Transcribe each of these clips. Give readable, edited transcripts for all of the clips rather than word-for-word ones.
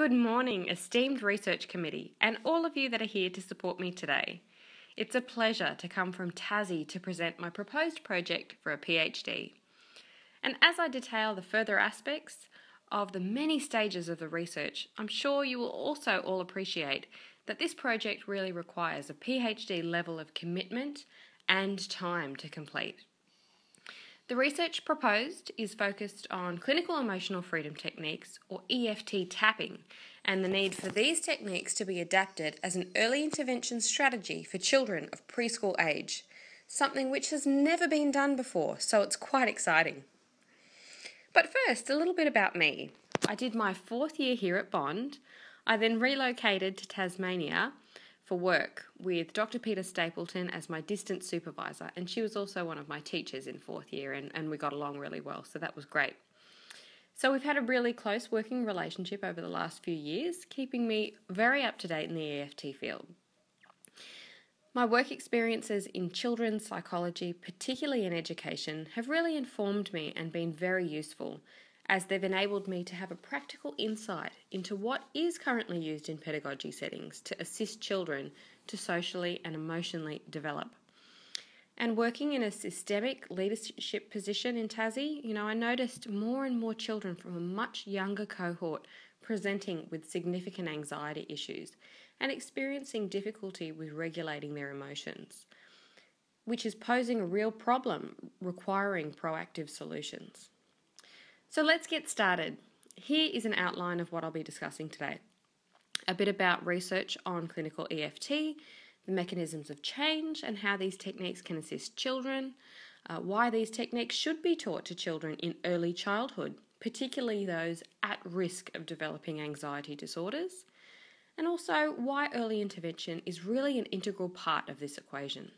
Good morning, esteemed research committee, and all of you that are here to support me today. It's a pleasure to come from Tassie to present my proposed project for a PhD. And as I detail the further aspects of the many stages of the research, I'm sure you will also all appreciate that this project really requires a PhD level of commitment and time to complete. The research proposed is focused on clinical emotional freedom techniques, or EFT tapping, and the need for these techniques to be adapted as an early intervention strategy for children of preschool age, something which has never been done before, so it's quite exciting. But first, a little bit about me. I did my 4th year here at Bond. I then relocated to Tasmania for work with Dr Peta Stapleton as my distant supervisor, and she was also one of my teachers in 4th year, and we got along really well, so that was great. So we've had a really close working relationship over the last few years, keeping me very up to date in the EFT field. My work experiences in children's psychology, particularly in education, have really informed me and been very useful, as they've enabled me to have a practical insight into what is currently used in pedagogy settings to assist children to socially and emotionally develop. And working in a systemic leadership position in Tassie, I noticed more and more children from a much younger cohort presenting with significant anxiety issues and experiencing difficulty with regulating their emotions, which is posing a real problem requiring proactive solutions. So let's get started. Here is an outline of what I'll be discussing today. A bit about research on clinical EFT, the mechanisms of change and how these techniques can assist children, why these techniques should be taught to children in early childhood, particularly those at risk of developing anxiety disorders, and also why early intervention is really an integral part of this equation.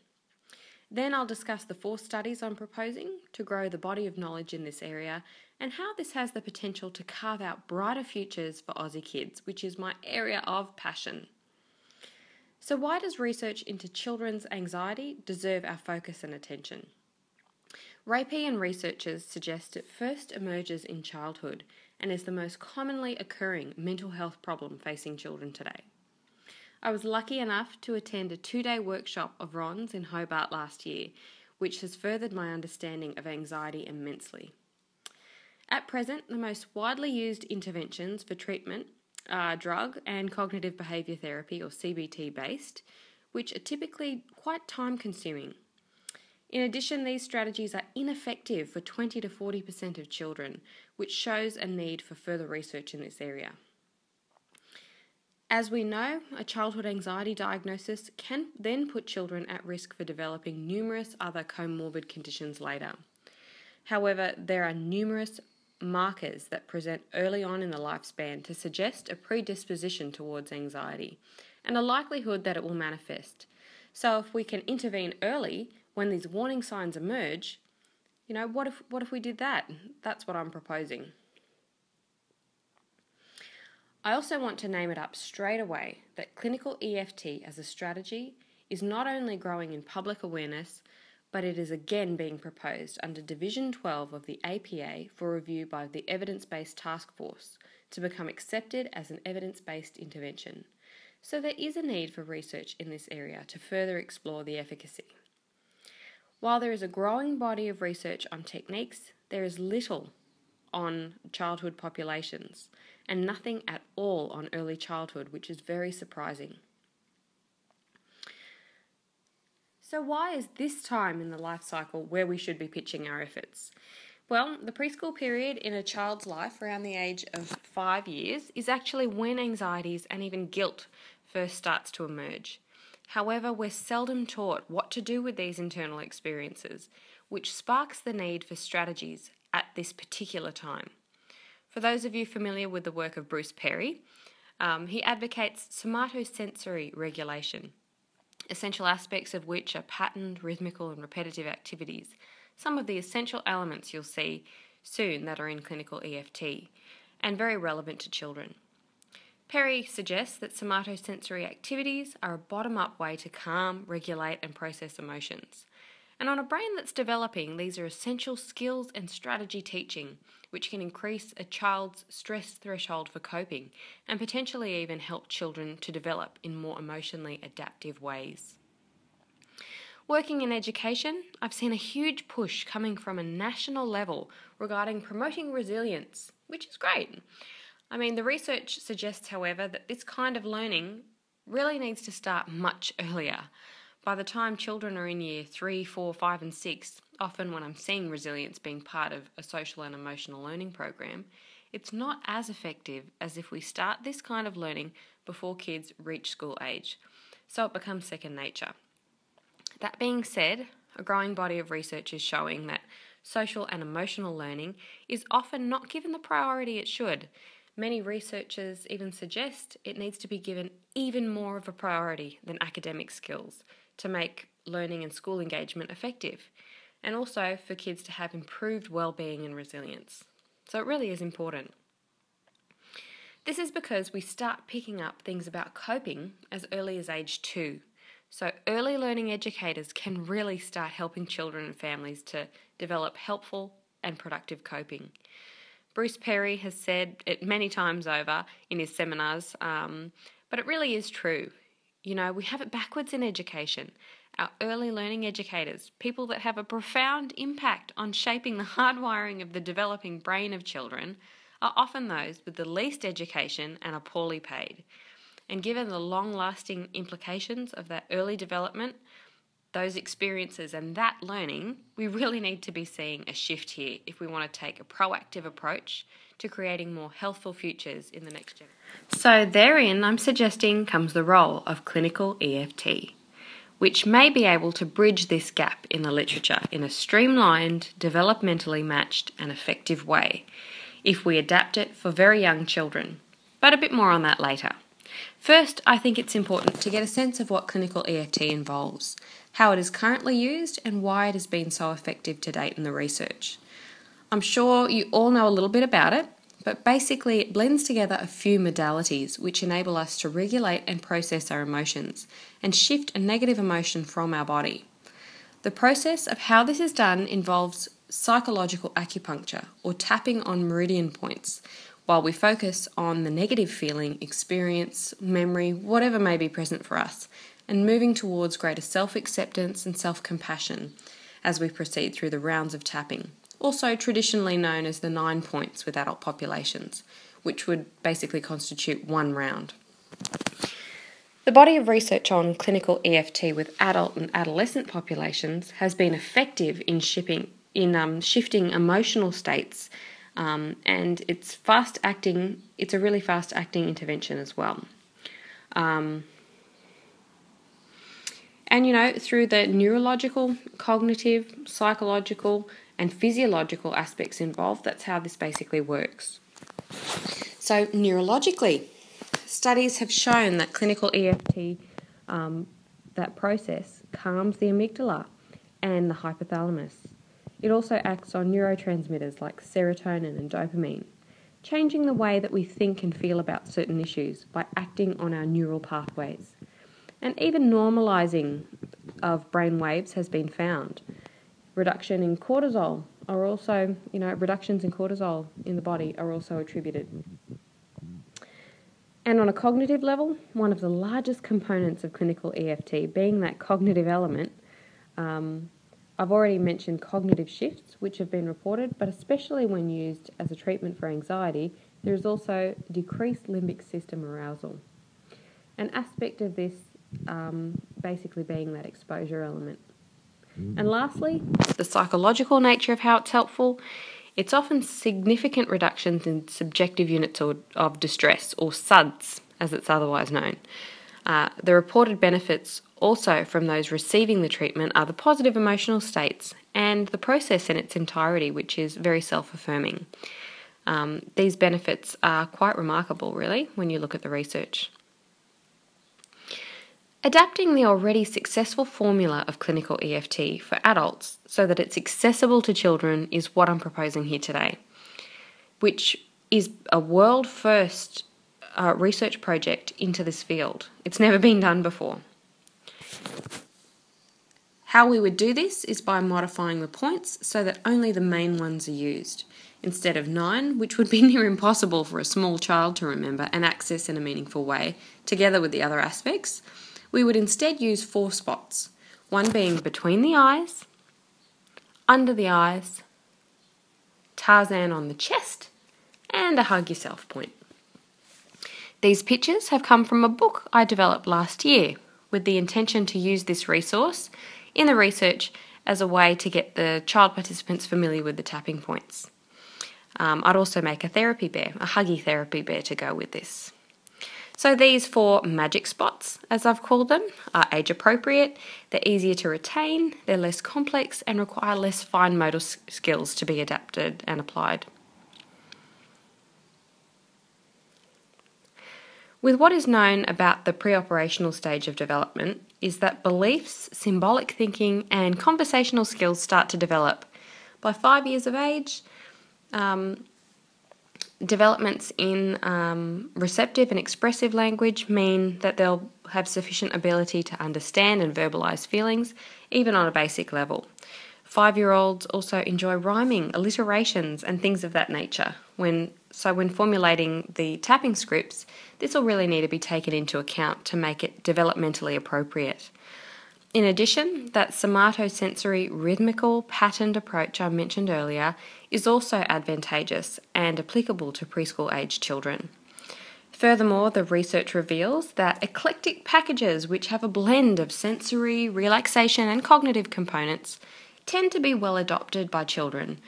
Then I'll discuss the 4 studies I'm proposing to grow the body of knowledge in this area and how this has the potential to carve out brighter futures for Aussie kids, which is my area of passion. So why does research into children's anxiety deserve our focus and attention? Rapey and researchers suggest it first emerges in childhood and is the most commonly occurring mental health problem facing children today. I was lucky enough to attend a 2-day workshop of Ron's in Hobart last year, which has furthered my understanding of anxiety immensely. At present, the most widely used interventions for treatment are drug and cognitive behaviour therapy, or CBT based, which are typically quite time consuming. In addition, these strategies are ineffective for 20 to 40% of children, which shows a need for further research in this area. As we know, a childhood anxiety diagnosis can then put children at risk for developing numerous other comorbid conditions later. However, there are numerous markers that present early on in the lifespan to suggest a predisposition towards anxiety and a likelihood that it will manifest. So if we can intervene early when these warning signs emerge, what if we did that? That's what I'm proposing. I also want to name it up straight away that clinical EFT as a strategy is not only growing in public awareness, but it is again being proposed under Division 12 of the APA for review by the Evidence-Based Task Force to become accepted as an evidence-based intervention. So there is a need for research in this area to further explore the efficacy. While there is a growing body of research on techniques, there is little on childhood populations and nothing at all on early childhood, which is very surprising. So why is this time in the life cycle where we should be pitching our efforts? Well, the preschool period in a child's life around the age of 5 years is actually when anxieties and even guilt first starts to emerge. However, we're seldom taught what to do with these internal experiences, which sparks the need for strategies at this particular time. For those of you familiar with the work of Bruce Perry, he advocates somatosensory regulation, essential aspects of which are patterned, rhythmical and repetitive activities, some of the essential elements you'll see soon that are in clinical EFT, and very relevant to children. Perry suggests that somatosensory activities are a bottom-up way to calm, regulate and process emotions. And on a brain that's developing, these are essential skills and strategy teaching, which can increase a child's stress threshold for coping and potentially even help children to develop in more emotionally adaptive ways. Working in education, I've seen a huge push coming from a national level regarding promoting resilience, which is great. I mean, the research suggests, however, that this kind of learning really needs to start much earlier. By the time children are in year 3, 4, 5 and 6, often when I'm seeing resilience being part of a social and emotional learning program, it's not as effective as if we start this kind of learning before kids reach school age, so it becomes second nature. That being said, a growing body of research is showing that social and emotional learning is often not given the priority it should. Many researchers even suggest it needs to be given even more of a priority than academic skills to make learning and school engagement effective, and also for kids to have improved well-being and resilience. So it really is important. This is because we start picking up things about coping as early as age 2. So early learning educators can really start helping children and families to develop helpful and productive coping. Bruce Perry has said it many times over in his seminars, but it really is true. You know, we have it backwards in education. Our early learning educators, people that have a profound impact on shaping the hardwiring of the developing brain of children, are often those with the least education and are poorly paid. And given the long-lasting implications of that early development, those experiences and that learning, we really need to be seeing a shift here if we want to take a proactive approach to creating more healthful futures in the next generation. So therein, I'm suggesting, comes the role of clinical EFT, which may be able to bridge this gap in the literature in a streamlined, developmentally matched and effective way if we adapt it for very young children. But a bit more on that later. First, I think it's important to get a sense of what clinical EFT involves, how it is currently used, and why it has been so effective to date in the research. I'm sure you all know a little bit about it, but basically it blends together a few modalities which enable us to regulate and process our emotions and shift a negative emotion from our body. The process of how this is done involves psychological acupuncture, or tapping on meridian points, while we focus on the negative feeling, experience, memory, whatever may be present for us, and moving towards greater self-acceptance and self-compassion as we proceed through the rounds of tapping, also traditionally known as the 9 points with adult populations, which would basically constitute one round. The body of research on clinical EFT with adult and adolescent populations has been effective in shifting emotional states, and it's a really fast-acting intervention as well. And through the neurological, cognitive, psychological, and physiological aspects involved, that's how this basically works. So neurologically, studies have shown that clinical EFT, that process, calms the amygdala and the hypothalamus. It also acts on neurotransmitters like serotonin and dopamine, changing the way that we think and feel about certain issues by acting on our neural pathways. And even normalising of brain waves has been found. Reductions in cortisol in the body are also attributed. And on a cognitive level, one of the largest components of clinical EFT being that cognitive element, I've already mentioned cognitive shifts, which have been reported, but especially when used as a treatment for anxiety, there is also decreased limbic system arousal. An aspect of this basically being that exposure element. And lastly, the psychological nature of how it's helpful. It's often significant reductions in subjective units of distress, or SUDS, as it's otherwise known. The reported benefits also from those receiving the treatment are the positive emotional states and the process in its entirety, which is very self-affirming. These benefits are quite remarkable, really, when you look at the research. Adapting the already successful formula of clinical EFT for adults so that it's accessible to children is what I'm proposing here today, which is a world first research project into this field. It's never been done before. How we would do this is by modifying the points so that only the main ones are used. Instead of 9, which would be near impossible for a small child to remember and access in a meaningful way, together with the other aspects, we would instead use 4 spots, one being between the eyes, under the eyes, Tarzan on the chest, and a hug yourself point. These pictures have come from a book I developed last year with the intention to use this resource in the research as a way to get the child participants familiar with the tapping points. I'd also make a therapy bear, a Huggi therapy bear to go with this. So these 4 magic spots, as I've called them, are age appropriate, they're easier to retain, they're less complex and require less fine motor skills to be adapted and applied. With what is known about the pre-operational stage of development is that beliefs, symbolic thinking and conversational skills start to develop. By 5 years of age, developments in receptive and expressive language mean that they'll have sufficient ability to understand and verbalise feelings, even on a basic level. 5-year-olds also enjoy rhyming, alliterations and things of that nature. When formulating the tapping scripts, this will really need to be taken into account to make it developmentally appropriate. In addition, that somatosensory rhythmical patterned approach I mentioned earlier is also advantageous and applicable to preschool-aged children. Furthermore, the research reveals that eclectic packages which have a blend of sensory, relaxation and cognitive components tend to be well adopted by children.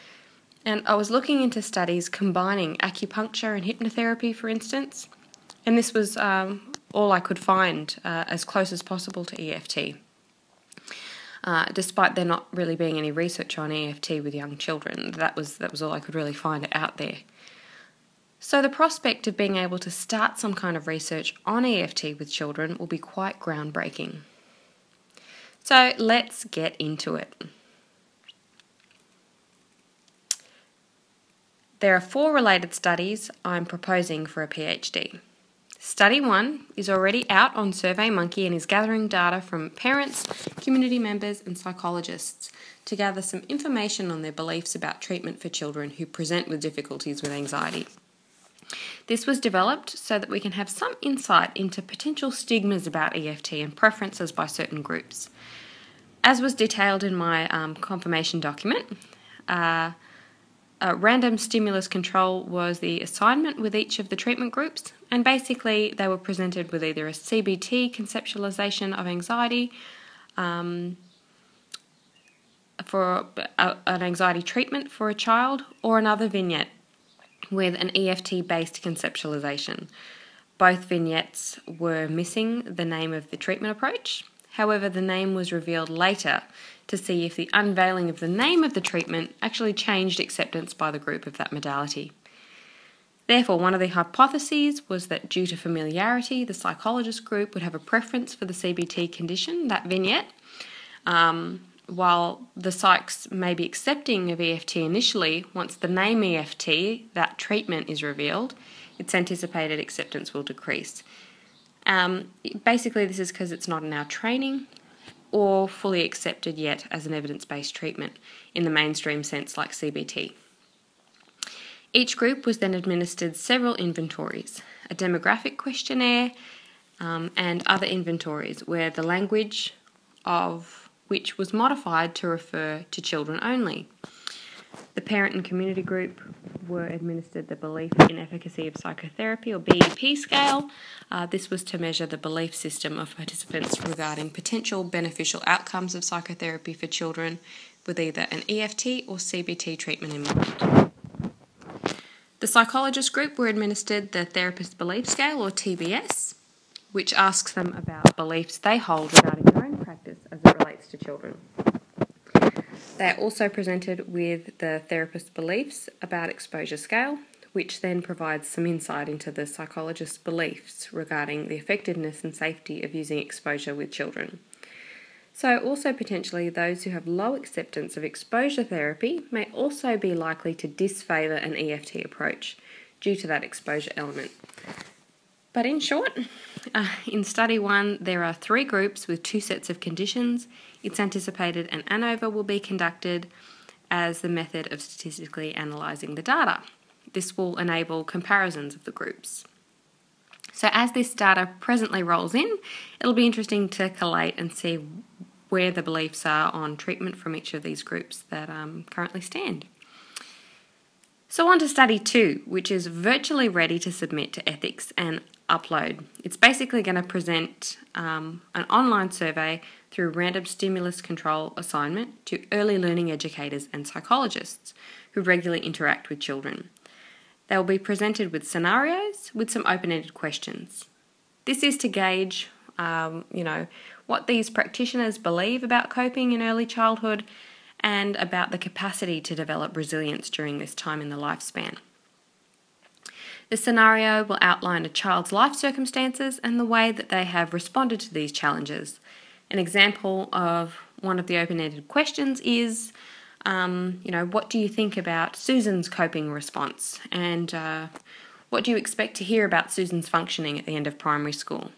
And I was looking into studies combining acupuncture and hypnotherapy, for instance, and this was all I could find as close as possible to EFT. Despite there not really being any research on EFT with young children, that was all I could really find out there. So the prospect of being able to start some kind of research on EFT with children will be quite groundbreaking. So let's get into it. There are 4 related studies I'm proposing for a PhD. Study 1 is already out on SurveyMonkey and is gathering data from parents, community members and psychologists to gather some information on their beliefs about treatment for children who present with difficulties with anxiety. This was developed so that we can have some insight into potential stigmas about EFT and preferences by certain groups. As was detailed in my confirmation document, random stimulus control was the assignment with each of the treatment groups, and basically they were presented with either a CBT conceptualization of anxiety for an anxiety treatment for a child, or another vignette with an EFT-based conceptualization. Both vignettes were missing the name of the treatment approach. However, the name was revealed later to see if the unveiling of the name of the treatment actually changed acceptance by the group of that modality. Therefore, one of the hypotheses was that due to familiarity, the psychologist group would have a preference for the CBT condition, that vignette, while the psychs may be accepting of EFT initially. Once the name EFT, that treatment, is revealed, its anticipated acceptance will decrease. Basically, this is because it's not in our training or fully accepted yet as an evidence-based treatment in the mainstream sense like CBT. Each group was then administered several inventories, a demographic questionnaire and other inventories where the language of which was modified to refer to children only. The parent and community group were administered the Belief in Efficacy of Psychotherapy, or BEP scale. This was to measure the belief system of participants regarding potential beneficial outcomes of psychotherapy for children with either an EFT or CBT treatment in mind. The psychologist group were administered the Therapist Belief Scale, or TBS, which asks them about beliefs they hold regarding their own practice as it relates to children. They are also presented with the therapist beliefs about exposure scale, which then provides some insight into the psychologist's beliefs regarding the effectiveness and safety of using exposure with children. So also potentially those who have low acceptance of exposure therapy may also be likely to disfavour an EFT approach due to that exposure element. But in short, in Study 1, there are 3 groups with 2 sets of conditions, It's anticipated an ANOVA will be conducted as the method of statistically analysing the data. This will enable comparisons of the groups. So as this data presently rolls in, it'll be interesting to collate and see where the beliefs are on treatment from each of these groups that currently stand. So on to study 2, which is virtually ready to submit to ethics and upload. It's basically going to present an online survey through random stimulus control assignment to early learning educators and psychologists who regularly interact with children. They will be presented with scenarios with some open-ended questions. This is to gauge, what these practitioners believe about coping in early childhood and about the capacity to develop resilience during this time in the lifespan. The scenario will outline a child's life circumstances and the way that they have responded to these challenges. An example of one of the open-ended questions is, what do you think about Susan's coping response? And what do you expect to hear about Susan's functioning at the end of primary school?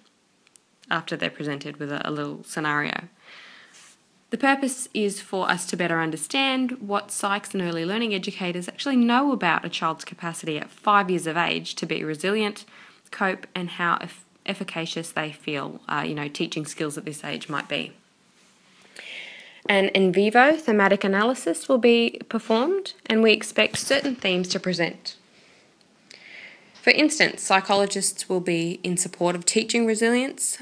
After they're presented with a little scenario. The purpose is for us to better understand what psychs and early learning educators actually know about a child's capacity at 5 years of age to be resilient, cope, and how efficacious they feel, teaching skills at this age might be. An in vivo thematic analysis will be performed, and we expect certain themes to present. For instance, psychologists will be in support of teaching resilience,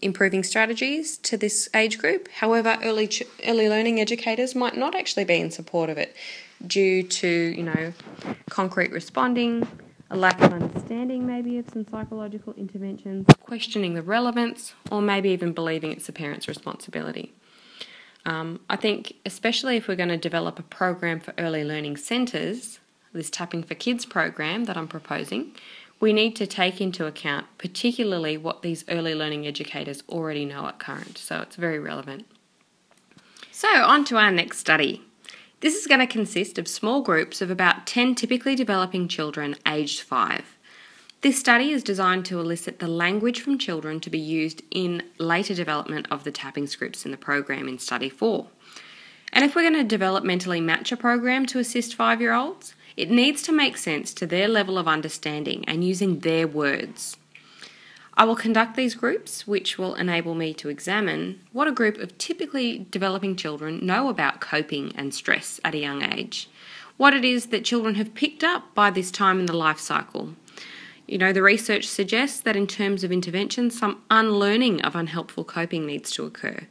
improving strategies to this age group. However, early learning educators might not actually be in support of it due to, concrete responding, a lack of understanding maybe of some psychological interventions, questioning the relevance, or maybe even believing it's the parent's responsibility. I think especially if we're going to develop a program for early learning centres, this Tapping for Kids program that I'm proposing, we need to take into account particularly what these early learning educators already know at current, so it's very relevant. So on to our next study. This is going to consist of small groups of about 10 typically developing children aged 5. This study is designed to elicit the language from children to be used in later development of the tapping scripts in the program in Study 4. And if we're going to developmentally match a program to assist 5-year-olds, it needs to make sense to their level of understanding and using their words. I will conduct these groups, which will enable me to examine what a group of typically developing children know about coping and stress at a young age, what it is that children have picked up by this time in the life cycle. The research suggests that in terms of intervention, some unlearning of unhelpful coping needs to occur.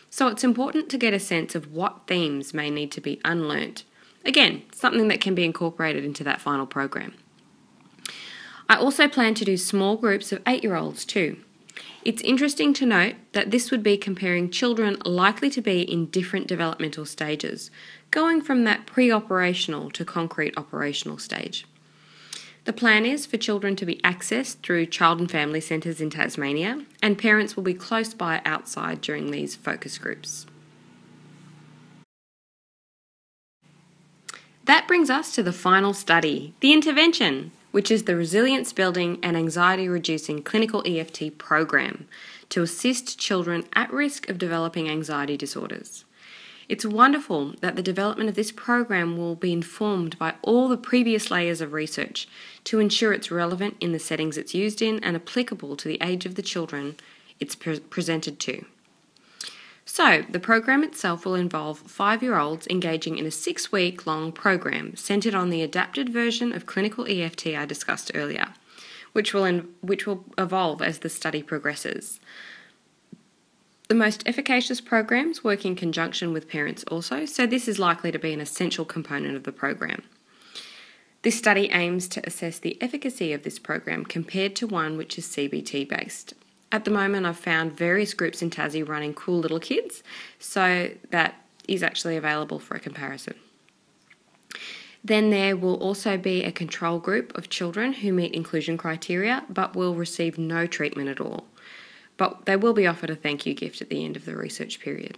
So it's important to get a sense of what themes may need to be unlearnt. Again, something that can be incorporated into that final program. I also plan to do small groups of 8-year-olds too. It's interesting to note that this would be comparing children likely to be in different developmental stages, going from that pre-operational to concrete operational stage. The plan is for children to be accessed through child and family centres in Tasmania, and parents will be close by outside during these focus groups. That brings us to the final study, the intervention, which is the resilience building and anxiety reducing clinical EFT program to assist children at risk of developing anxiety disorders. It's wonderful that the development of this program will be informed by all the previous layers of research to ensure it's relevant in the settings it's used in and applicable to the age of the children it's presented to. So, the program itself will involve 5-year-olds engaging in a 6-week-long program centred on the adapted version of clinical EFT I discussed earlier, which will evolve as the study progresses. The most efficacious programs work in conjunction with parents also, so this is likely to be an essential component of the program. This study aims to assess the efficacy of this program compared to one which is CBT based. At the moment, I've found various groups in Tassie running Cool Little Kids, so that is actually available for a comparison. Then there will also be a control group of children who meet inclusion criteria but will receive no treatment at all. But they will be offered a thank you gift at the end of the research period.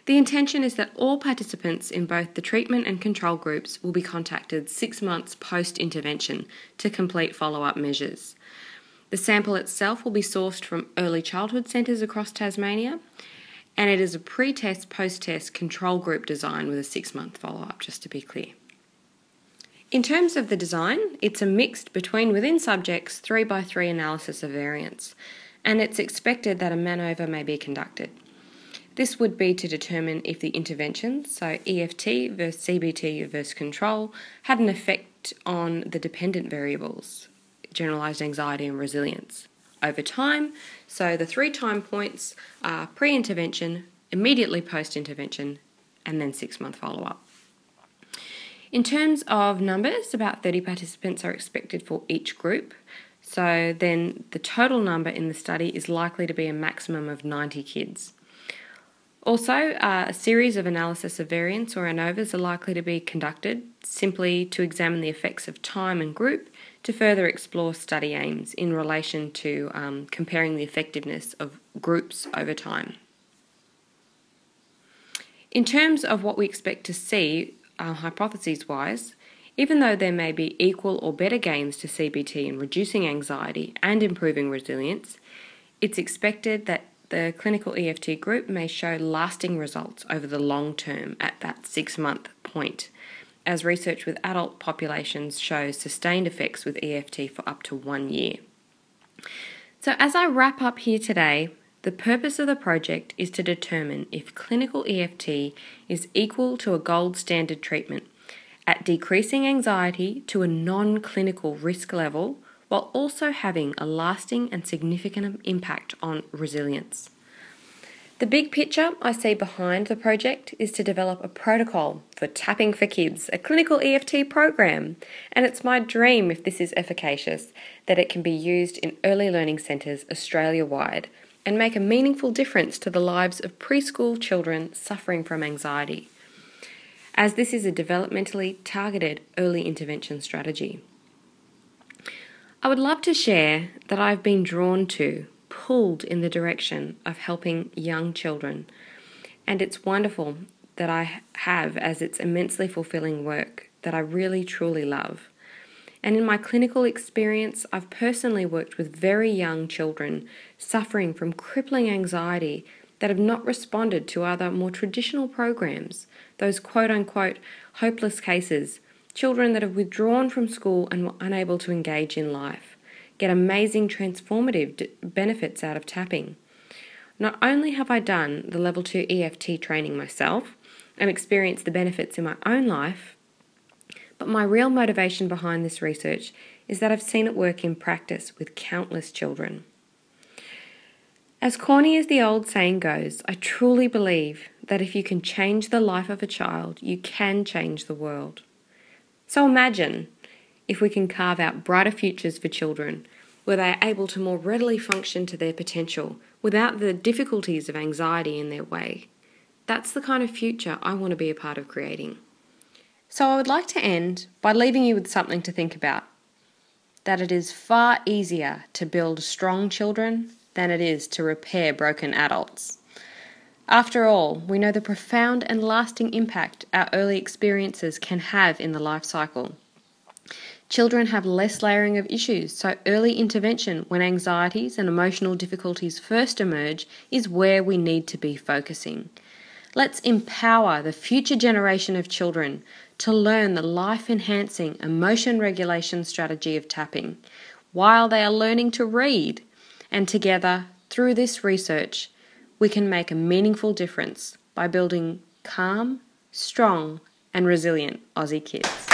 The intention is that all participants in both the treatment and control groups will be contacted 6 months post-intervention to complete follow-up measures. The sample itself will be sourced from early childhood centres across Tasmania, and it is a pre-test, post-test control group design with a 6-month follow-up, just to be clear. In terms of the design, it's a mixed between within subjects 3x3 analysis of variance, and it's expected that a manoeuvre may be conducted. This would be to determine if the interventions, so EFT versus CBT versus control, had an effect on the dependent variables, generalised anxiety and resilience, over time. So the 3 time points are pre-intervention, immediately post-intervention, and then 6-month follow-up. In terms of numbers, about 30 participants are expected for each group. So then the total number in the study is likely to be a maximum of 90 kids. Also, a series of analysis of variance or ANOVAs are likely to be conducted simply to examine the effects of time and group to further explore study aims in relation to comparing the effectiveness of groups over time. In terms of what we expect to see, hypotheses-wise, even though there may be equal or better gains to CBT in reducing anxiety and improving resilience, it's expected that the clinical EFT group may show lasting results over the long term at that 6-month point, as research with adult populations shows sustained effects with EFT for up to 1 year. So as I wrap up here today, the purpose of the project is to determine if clinical EFT is equal to a gold standard treatment at decreasing anxiety to a non-clinical risk level, while also having a lasting and significant impact on resilience. The big picture I see behind the project is to develop a protocol for tapping for kids, a clinical EFT program, and it's my dream, if this is efficacious, that it can be used in early learning centres Australia-wide and make a meaningful difference to the lives of preschool children suffering from anxiety, as this is a developmentally targeted early intervention strategy. I would love to share that I've been drawn to, pulled in the direction of helping young children, and it's wonderful that I have, as it's immensely fulfilling work that I really truly love. And in my clinical experience, I've personally worked with very young children suffering from crippling anxiety that have not responded to other more traditional programs, those quote-unquote hopeless cases, children that have withdrawn from school and were unable to engage in life, get amazing transformative benefits out of tapping. Not only have I done the Level 2 EFT training myself and experienced the benefits in my own life, but my real motivation behind this research is that I've seen it work in practice with countless children. As corny as the old saying goes, I truly believe that if you can change the life of a child, you can change the world. So imagine if we can carve out brighter futures for children where they are able to more readily function to their potential without the difficulties of anxiety in their way. That's the kind of future I want to be a part of creating. So I would like to end by leaving you with something to think about, that it is far easier to build strong children than it is to repair broken adults. After all, we know the profound and lasting impact our early experiences can have in the life cycle. Children have less layering of issues, so early intervention when anxieties and emotional difficulties first emerge is where we need to be focusing. Let's empower the future generation of children to learn the life-enhancing emotion regulation strategy of tapping while they are learning to read. And together, through this research, we can make a meaningful difference by building calm, strong, and resilient Aussie kids.